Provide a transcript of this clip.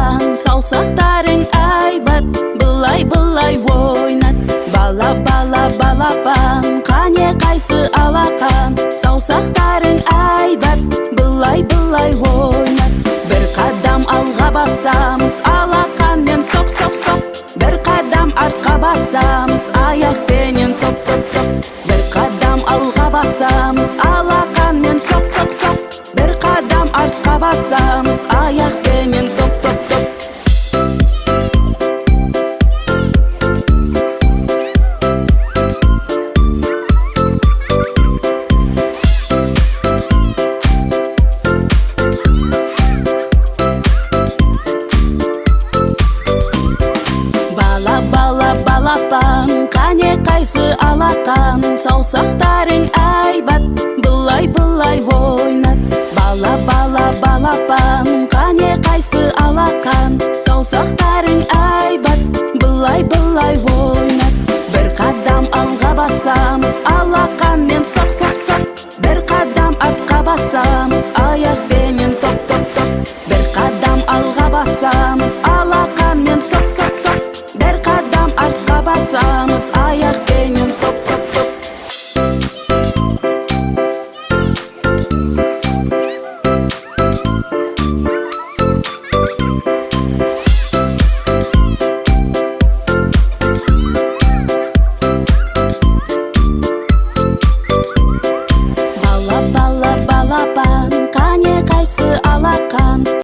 балапан, саусақтарың айбат, былай-былай ойнат. Бала-бала балапан, қане қайсы алақан, саусақтарың айбат, былай-былай ойнат. Бір қадам алға басамыз, алақанмен соқ-соқ-соқ. Бір қадам артқа басамыз, аяқпенен топ-топ-топ. Бір қадам алға басамыз, алақанмен соқ-соқ-соқ. Бір қадам артқа басамыз, аяқпенен топ-топ-топ. Бала-бала балапан, қане қайсы алақан, саусақтарың айбат, былай-былай ойнат. Бала-бала балапан, қане қайсы алақан, саусақтарың айбат, былай-былай ойнат. Бір қадам алға басамыз, алақан